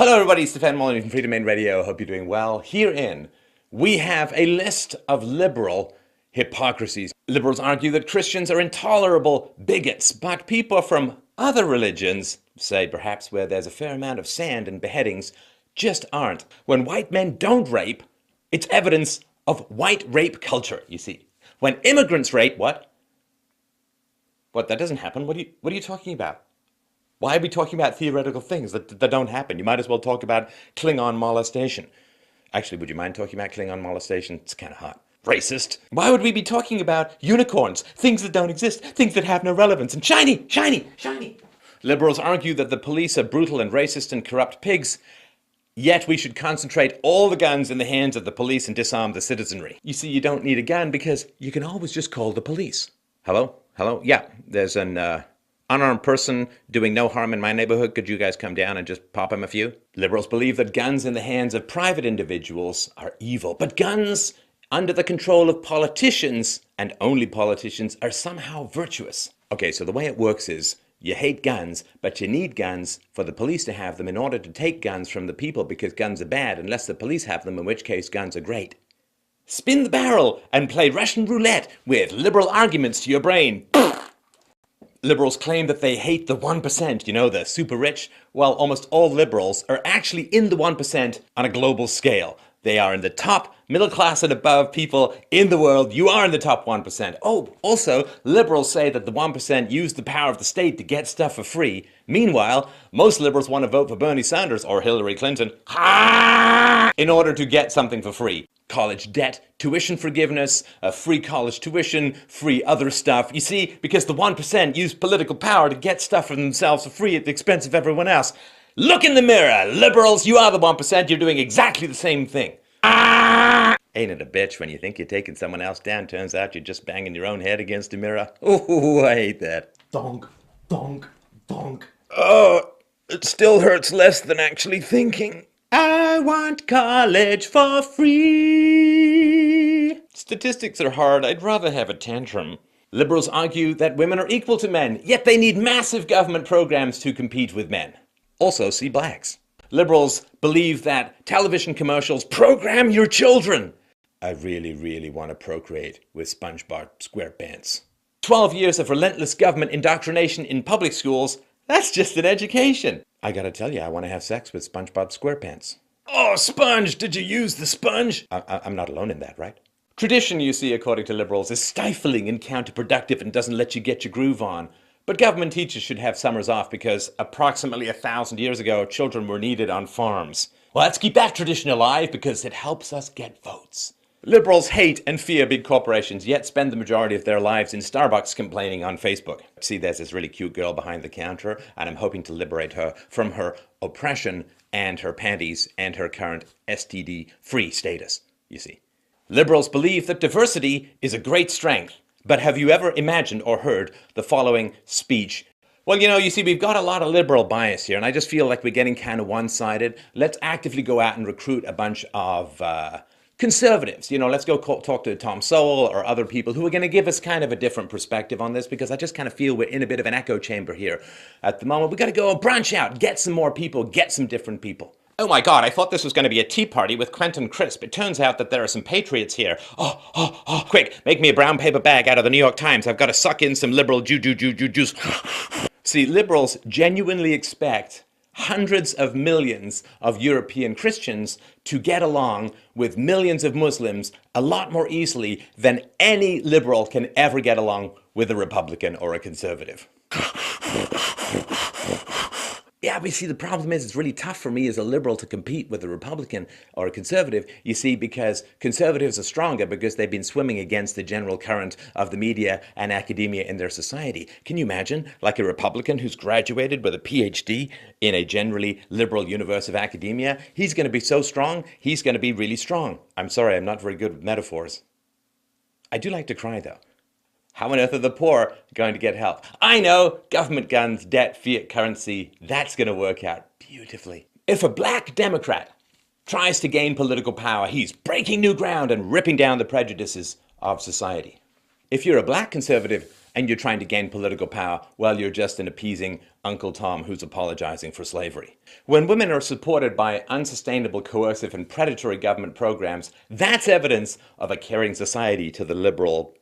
Hello everybody, Stefan Molyneux from Freedom Main Radio. Hope you're doing well. Herein, we have a list of liberal hypocrisies. Liberals argue that Christians are intolerable bigots, but people from other religions, say perhaps where there's a fair amount of sand and beheadings, just aren't. When white men don't rape, it's evidence of white rape culture, you see. When immigrants rape, what? What, that doesn't happen? What are you talking about? Why are we talking about theoretical things that don't happen? You might as well talk about Klingon molestation. Actually, would you mind talking about Klingon molestation? It's kind of hot. Racist. Why would we be talking about unicorns, things that don't exist, things that have no relevance, and shiny, shiny, shiny? Liberals argue that the police are brutal and racist and corrupt pigs, yet we should concentrate all the guns in the hands of the police and disarm the citizenry. You see, you don't need a gun because you can always just call the police. Hello? Hello? Yeah, there's an unarmed person doing no harm in my neighborhood. Could you guys come down and just pop him a few? Liberals believe that guns in the hands of private individuals are evil, but guns under the control of politicians, and only politicians, are somehow virtuous. Okay, so the way it works is you hate guns, but you need guns for the police to have them in order to take guns from the people because guns are bad unless the police have them, in which case guns are great. Spin the barrel and play Russian roulette with liberal arguments to your brain. Liberals claim that they hate the 1%, you know, the super rich. Well, almost all liberals are actually in the 1% on a global scale. They are in the top middle class and above people in the world. You are in the top 1%. Oh, also, liberals say that the 1% use the power of the state to get stuff for free. Meanwhile, most liberals want to vote for Bernie Sanders or Hillary Clinton in order to get something for free. College debt, tuition forgiveness, free college tuition, free other stuff. You see, because the 1% use political power to get stuff for themselves for free at the expense of everyone else. Look in the mirror, liberals, you are the 1%, you're doing exactly the same thing. Ain't it a bitch when you think you're taking someone else down, turns out you're just banging your own head against a mirror? Oh, I hate that. Donk, donk, donk. Oh, it still hurts less than actually thinking. I want college for free. Statistics are hard. I'd rather have a tantrum. Liberals argue that women are equal to men, yet they need massive government programs to compete with men. Also, see blacks. Liberals believe that television commercials program your children. I really, really want to procreate with SpongeBob SquarePants. 12 years of relentless government indoctrination in public schools, that's just an education. I gotta tell you, I want to have sex with SpongeBob SquarePants. Oh, Sponge, did you use the sponge? I'm not alone in that, right? Tradition, you see, according to liberals, is stifling and counterproductive and doesn't let you get your groove on. But government teachers should have summers off because approximately 1,000 years ago, children were needed on farms. Well, let's keep that tradition alive because it helps us get votes. Liberals hate and fear big corporations, yet spend the majority of their lives in Starbucks complaining on Facebook. See, there's this really cute girl behind the counter, and I'm hoping to liberate her from her oppression and her panties and her current STD-free status, you see. Liberals believe that diversity is a great strength, but have you ever imagined or heard the following speech? Well, you see, we've got a lot of liberal bias here, and I just feel like we're getting kind of one-sided. Let's actively go out and recruit a bunch of conservatives. Let's go talk to Tom Sowell or other people who are going to give us kind of a different perspective on this, because I just kind of feel we're in a bit of an echo chamber here at the moment. We've got to go and branch out, get some more people, get some different people. Oh my God, I thought this was going to be a tea party with Quentin Crisp. It turns out that there are some patriots here. Oh, quick, make me a brown paper bag out of the New York Times. I've got to suck in some liberal juice. See, liberals genuinely expect hundreds of millions of European Christians to get along with millions of Muslims a lot more easily than any liberal can ever get along with a Republican or a conservative. Yeah, but you see, the problem is it's really tough for me as a liberal to compete with a Republican or a conservative, you see, because conservatives are stronger because they've been swimming against the general current of the media and academia in their society. Can you imagine, like a Republican who's graduated with a PhD in a generally liberal universe of academia? He's going to be so strong, he's going to be really strong. I'm sorry, I'm not very good with metaphors. I do like to cry, though. How on earth are the poor going to get help? I know, government guns, debt, fiat currency, that's going to work out beautifully. If a black Democrat tries to gain political power, he's breaking new ground and ripping down the prejudices of society. If you're a black conservative and you're trying to gain political power, well, you're just an appeasing Uncle Tom who's apologizing for slavery. When women are supported by unsustainable, coercive, and predatory government programs, that's evidence of a caring society to the liberal,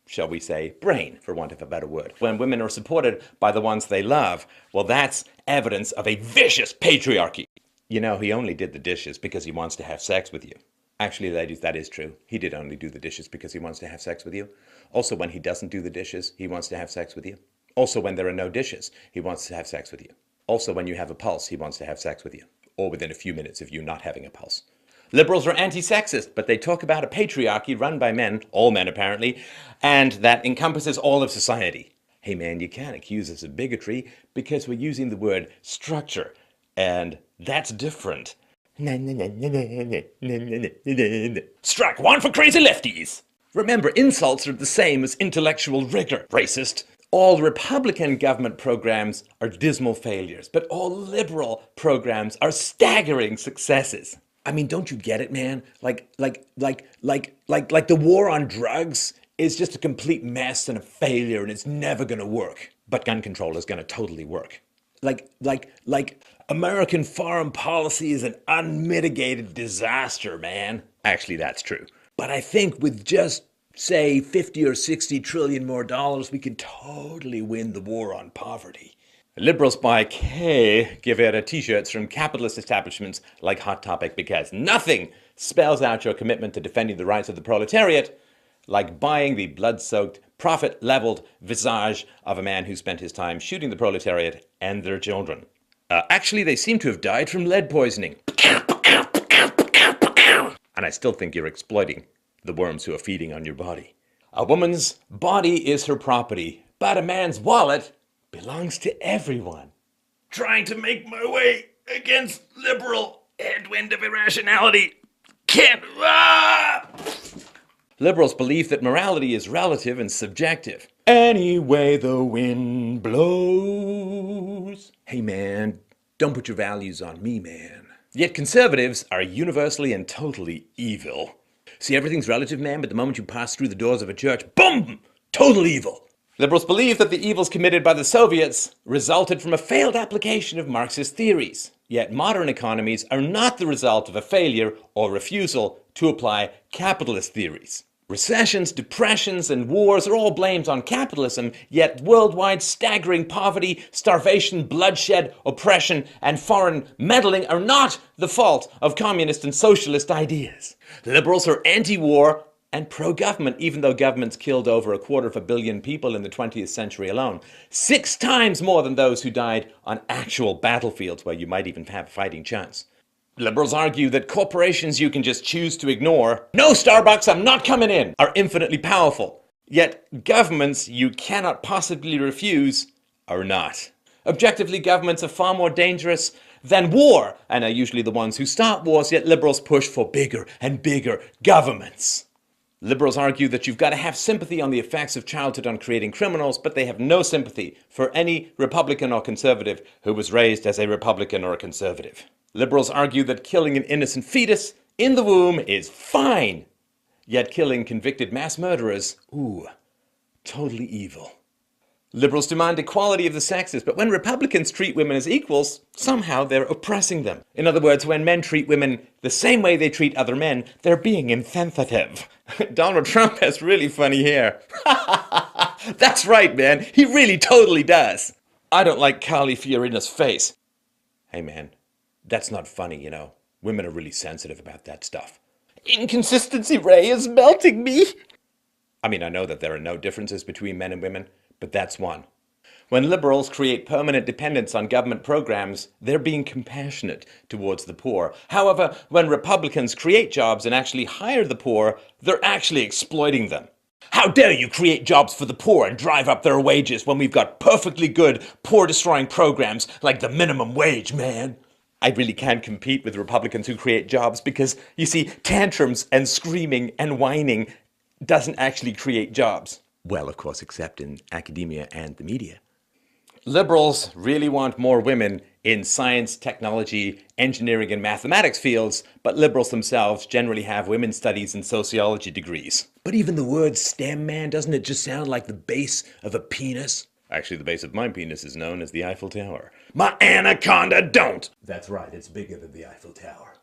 shall we say, brain, for want of a better word. When women are supported by the ones they love, well, that's evidence of a vicious patriarchy. You know, he only did the dishes because he wants to have sex with you. Actually, ladies, that is true. He did only do the dishes because he wants to have sex with you. Also, when he doesn't do the dishes, he wants to have sex with you. Also, when there are no dishes, he wants to have sex with you. Also, when you have a pulse, he wants to have sex with you. Or within a few minutes of you not having a pulse. Liberals are anti-sexist, but they talk about a patriarchy run by men, all men apparently, and that encompasses all of society. Hey man, you can't accuse us of bigotry because we're using the word structure, and that's different. Strike one for crazy lefties! Remember, insults are the same as intellectual rigor, racist. All Republican government programs are dismal failures, but all liberal programs are staggering successes. I mean, don't you get it, man? Like the war on drugs is just a complete mess and a failure and it's never gonna work. But gun control is gonna totally work. Like American foreign policy is an unmitigated disaster, man. Actually, that's true. But I think with just, say, 50 or 60 trillion more dollars, we could totally win the war on poverty. Liberals buy give out t-shirts from capitalist establishments like Hot Topic because nothing spells out your commitment to defending the rights of the proletariat like buying the blood-soaked, profit-leveled visage of a man who spent his time shooting the proletariat and their children. Actually, they seem to have died from lead poisoning. And I still think you're exploiting the worms who are feeding on your body. A woman's body is her property, but a man's wallet belongs to everyone. Trying to make my way against liberal headwind of irrationality. Can't. Liberals believe that morality is relative and subjective. Any way the wind blows. Hey man, don't put your values on me, man. Yet conservatives are universally and totally evil. See, everything's relative, man, but the moment you pass through the doors of a church, boom! Total evil. Liberals believe that the evils committed by the Soviets resulted from a failed application of Marxist theories. Yet modern economies are not the result of a failure or refusal to apply capitalist theories. Recessions, depressions, and wars are all blamed on capitalism, yet worldwide staggering poverty, starvation, bloodshed, oppression, and foreign meddling are not the fault of communist and socialist ideas. Liberals are anti-war and pro-government, even though governments killed over 250 million people in the 20th century alone. 6 times more than those who died on actual battlefields where you might even have a fighting chance. Liberals argue that corporations you can just choose to ignore, no Starbucks, I'm not coming in, are infinitely powerful. Yet governments you cannot possibly refuse are not. Objectively, governments are far more dangerous than war, and are usually the ones who start wars, yet liberals push for bigger and bigger governments. Liberals argue that you've got to have sympathy on the effects of childhood on creating criminals, but they have no sympathy for any Republican or conservative who was raised as a Republican or a conservative. Liberals argue that killing an innocent fetus in the womb is fine, yet killing convicted mass murderers, totally evil. Liberals demand equality of the sexes, but when Republicans treat women as equals, somehow they're oppressing them. In other words, when men treat women the same way they treat other men, they're being insensitive. Donald Trump has really funny hair. That's right, man. He really totally does. I don't like Carly Fiorina's face. Hey, man. That's not funny, you know. Women are really sensitive about that stuff. Inconsistency Ray is melting me. I mean, I know that there are no differences between men and women, but that's one. When liberals create permanent dependence on government programs, they're being compassionate towards the poor. However, when Republicans create jobs and actually hire the poor, they're actually exploiting them. How dare you create jobs for the poor and drive up their wages when we've got perfectly good, poor-destroying programs like the minimum wage, man? I really can't compete with Republicans who create jobs because, you see, tantrums and screaming and whining doesn't actually create jobs. Well, of course, except in academia and the media. Liberals really want more women in science, technology, engineering, and mathematics fields, but liberals themselves generally have women's studies and sociology degrees. But even the word STEM, man, doesn't it just sound like the base of a penis? Actually, the base of my penis is known as the Eiffel Tower. My anaconda don't! That's right, it's bigger than the Eiffel Tower.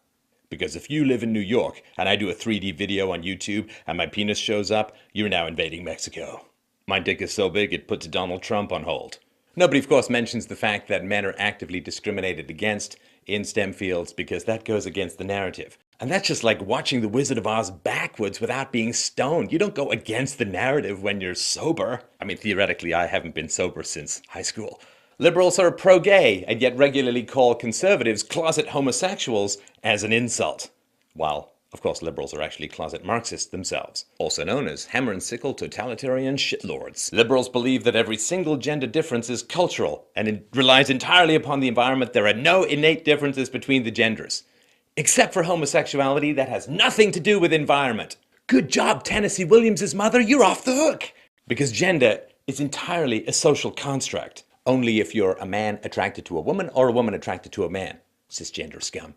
Because if you live in New York and I do a 3D video on YouTube and my penis shows up, you're now invading Mexico. My dick is so big it puts Donald Trump on hold. Nobody, of course, mentions the fact that men are actively discriminated against in STEM fields because that goes against the narrative. And that's just like watching The Wizard of Oz backwards without being stoned. You don't go against the narrative when you're sober. I mean, theoretically, I haven't been sober since high school. Liberals are pro-gay and yet regularly call conservatives closet homosexuals as an insult. While, of course, liberals are actually closet Marxists themselves, also known as hammer and sickle totalitarian shitlords. Liberals believe that every single gender difference is cultural and it relies entirely upon the environment. There are no innate differences between the genders. Except for homosexuality, that has nothing to do with environment. Good job, Tennessee Williams' mother, you're off the hook! Because gender is entirely a social construct. Only if you're a man attracted to a woman or a woman attracted to a man. Cisgender scum.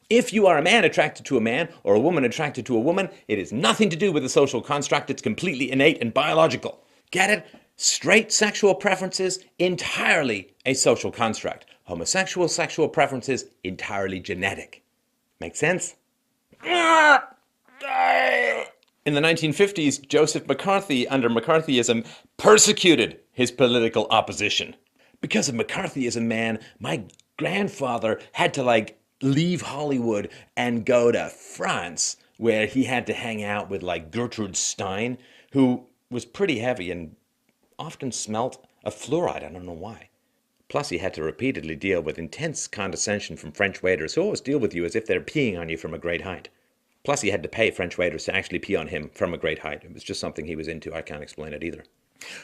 If you are a man attracted to a man or a woman attracted to a woman, it has nothing to do with a social construct. It's completely innate and biological. Get it? Straight sexual preferences, entirely a social construct. Homosexual sexual preferences, entirely genetic. Make sense? In the 1950s, Joseph McCarthy, under McCarthyism, persecuted his political opposition. Because of McCarthyism, man, my grandfather had to, leave Hollywood and go to France, where he had to hang out with, Gertrude Stein, who was pretty heavy and often smelt of fluoride. I don't know why. Plus, he had to repeatedly deal with intense condescension from French waiters who always deal with you as if they're peeing on you from a great height. Plus, he had to pay French waiters to actually pee on him from a great height. It was just something he was into. I can't explain it either.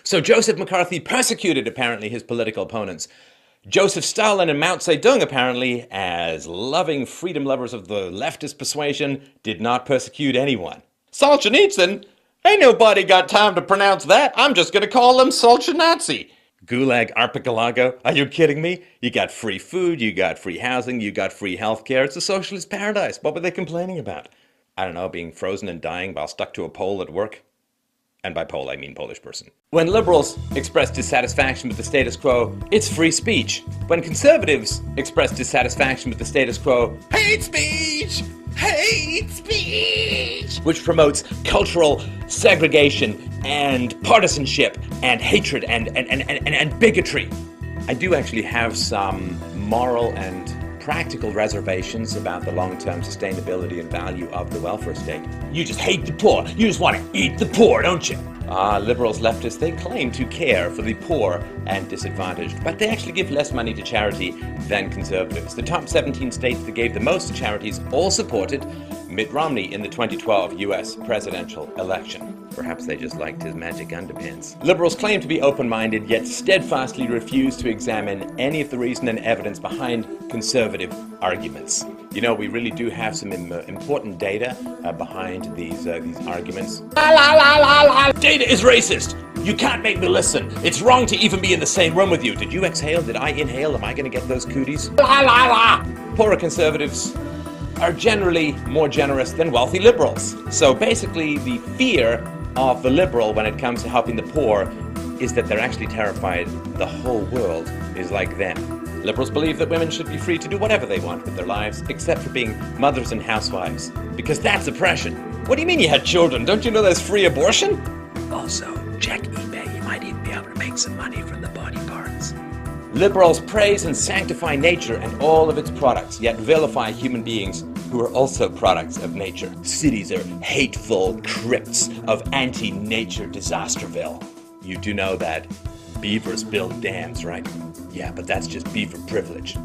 So Joseph McCarthy persecuted, apparently, his political opponents. Joseph Stalin and Mao Zedong, apparently, as loving freedom lovers of the leftist persuasion, did not persecute anyone. Solzhenitsyn? Ain't nobody got time to pronounce that. I'm just going to call him Solzhenitsyn. Gulag Archipelago? Are you kidding me? You got free food, you got free housing, you got free healthcare. It's a socialist paradise. What were they complaining about? I don't know, being frozen and dying while stuck to a pole at work? And by pole, I mean Polish person. When liberals express dissatisfaction with the status quo, it's free speech. When conservatives express dissatisfaction with the status quo, hate speech! Hate speech! Which promotes cultural segregation and partisanship and hatred and bigotry. I do actually have some moral and practical reservations about the long-term sustainability and value of the welfare state. You just hate the poor. You just want to eat the poor, don't you? Liberals, leftists, they claim to care for the poor and disadvantaged, but they actually give less money to charity than conservatives. The top 17 states that gave the most to charities all supported Mitt Romney in the 2012 US presidential election. Perhaps they just liked his magic underpants. Liberals claim to be open-minded, yet steadfastly refuse to examine any of the reason and evidence behind conservative arguments. You know, we really do have some important data behind these arguments. Data is racist! You can't make me listen! It's wrong to even be in the same room with you! Did you exhale? Did I inhale? Am I gonna get those cooties? Poorer conservatives are generally more generous than wealthy liberals. So basically, the fear of the liberal when it comes to helping the poor is that they're actually terrified the whole world is like them. Liberals believe that women should be free to do whatever they want with their lives, except for being mothers and housewives, because that's oppression. What do you mean you had children? Don't you know there's free abortion? Also, check eBay. You might even be able to make some money from the body parts. Liberals praise and sanctify nature and all of its products, yet vilify human beings who are also products of nature. Cities are hateful crypts of anti-nature disasterville. You do know that beavers build dams, right? Yeah, but that's just beaver privilege.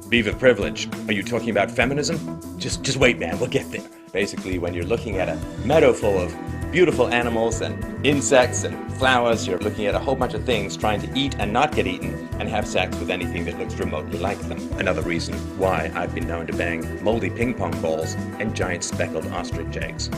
Beaver privilege? Are you talking about feminism? Just wait, man, we'll get there. Basically, when you're looking at a meadow full of beautiful animals and insects and flowers, you're looking at a whole bunch of things trying to eat and not get eaten and have sex with anything that looks remotely like them. Another reason why I've been known to bang moldy ping pong balls and giant speckled ostrich eggs.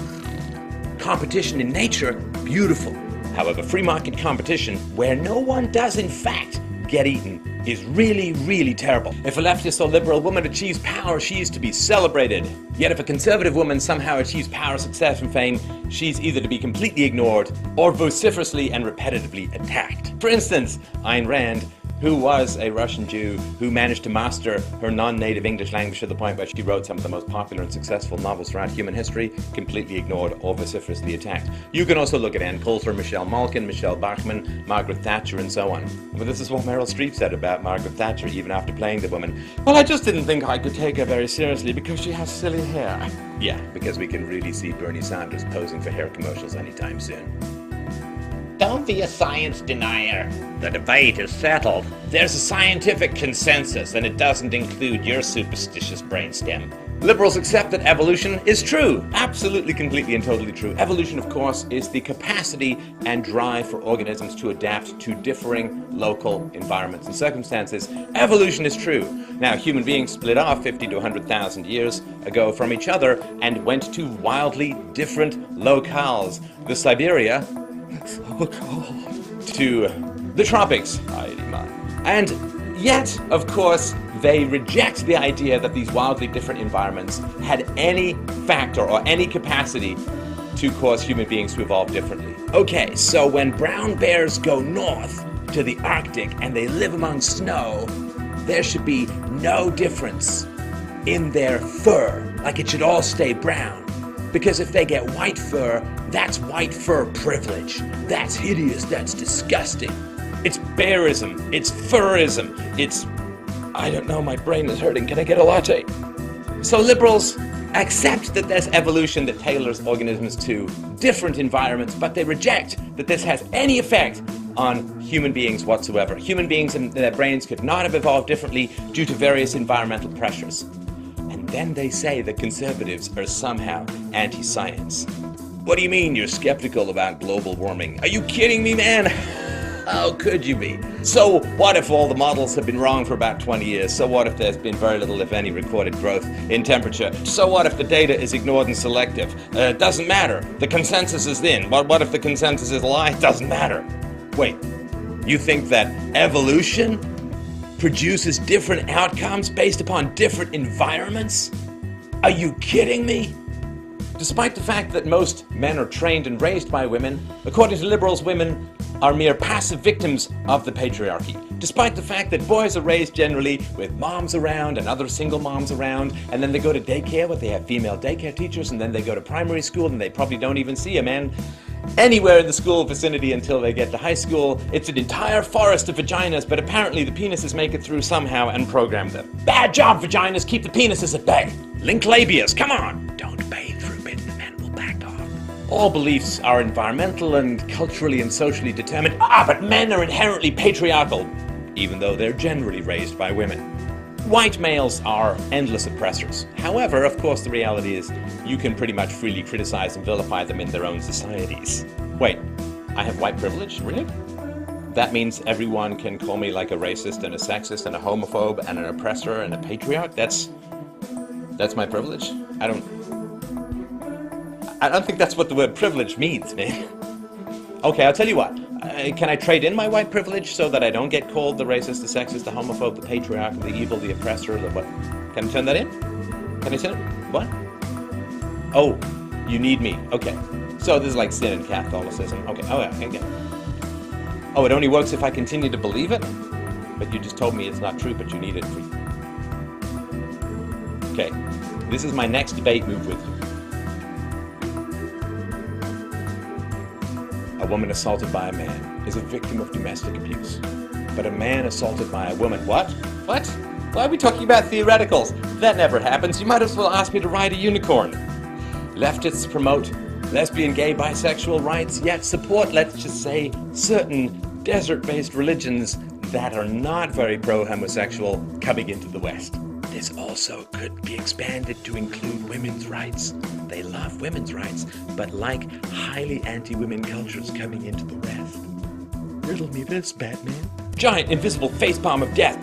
Competition in nature, beautiful. However, free market competition, where no one does in fact get eaten is really, really terrible. If a leftist or liberal woman achieves power, she is to be celebrated. Yet if a conservative woman somehow achieves power, success, and fame, she's either to be completely ignored or vociferously and repetitively attacked. For instance, Ayn Rand, who was a Russian Jew who managed to master her non-native English language to the point where she wrote some of the most popular and successful novels throughout human history, completely ignored or vociferously attacked. You can also look at Ann Coulter, Michelle Malkin, Michelle Bachmann, Margaret Thatcher, and so on. But this is what Meryl Streep said about Margaret Thatcher, even after playing the woman. Well, I just didn't think I could take her very seriously because she has silly hair. Yeah, because we can really see Bernie Sanders posing for hair commercials anytime soon. Don't be a science denier. The debate is settled. There's a scientific consensus, and it doesn't include your superstitious brainstem. Liberals accept that evolution is true. Absolutely, completely, and totally true. Evolution, of course, is the capacity and drive for organisms to adapt to differing local environments and circumstances. Evolution is true. Now, human beings split off 50 to 100,000 years ago from each other and went to wildly different locales. The Siberia, so cold, to the tropics, and yet, of course, they reject the idea that these wildly different environments had any factor or any capacity to cause human beings to evolve differently. Okay, so when brown bears go north to the Arctic and they live among snow, there should be no difference in their fur. Like, it should all stay brown. Because if they get white fur, that's white fur privilege. That's hideous, that's disgusting. It's bearism, it's furrism, it's... I don't know, my brain is hurting, can I get a latte? So liberals accept that there's evolution that tailors organisms to different environments, but they reject that this has any effect on human beings whatsoever. Human beings and their brains could not have evolved differently due to various environmental pressures. And then they say that conservatives are somehow anti-science. What do you mean you're skeptical about global warming? Are you kidding me, man? How could you be? So what if all the models have been wrong for about 20 years? So what if there's been very little, if any, recorded growth in temperature? So what if the data is ignored and selective? It doesn't matter. The consensus is in. What if the consensus is a lie? It doesn't matter. Wait, you think that evolution produces different outcomes based upon different environments? Are you kidding me? Despite the fact that most men are trained and raised by women, according to liberals, women are mere passive victims of the patriarchy. Despite the fact that boys are raised generally with moms around and other single moms around, and then they go to daycare where they have female daycare teachers, and then they go to primary school and they probably don't even see a man anywhere in the school vicinity until they get to high school. It's an entire forest of vaginas, but apparently the penises make it through somehow and program them. Bad job, vaginas! Keep the penises at bay! Link labias, come on! Don't bathe forbidden, men will back off. All beliefs are environmental and culturally and socially determined. But men are inherently patriarchal, even though they're generally raised by women. White males are endless oppressors. However, of course, the reality is you can pretty much freely criticize and vilify them in their own societies. Wait, I have white privilege? Really? That means everyone can call me like a racist and a sexist and a homophobe and an oppressor and a patriarch? That's my privilege? I don't think that's what the word privilege means, man. Okay, I'll tell you what. Can I trade in my white privilege so that I don't get called the racist, the sexist, the homophobe, the patriarch, the evil, the oppressor, the what? Can I turn that in? Can I turn it? What? Oh, you need me. Okay. So this is like sin in Catholicism. Okay. Oh, yeah, I get it. Oh, it only works if I continue to believe it? But you just told me it's not true, but you need it for... Okay. This is my next debate move with you. A woman assaulted by a man is a victim of domestic abuse. But a man assaulted by a woman... What? What? Why are we talking about theoreticals? That never happens. You might as well ask me to ride a unicorn. Leftists promote lesbian, gay, bisexual rights, yet support, let's just say, certain desert-based religions that are not very pro-homosexual coming into the West. This also could be expanded to include women's rights. They love women's rights, but like highly anti-women cultures coming into the West. Riddle me this, Batman. Giant invisible facepalm of death.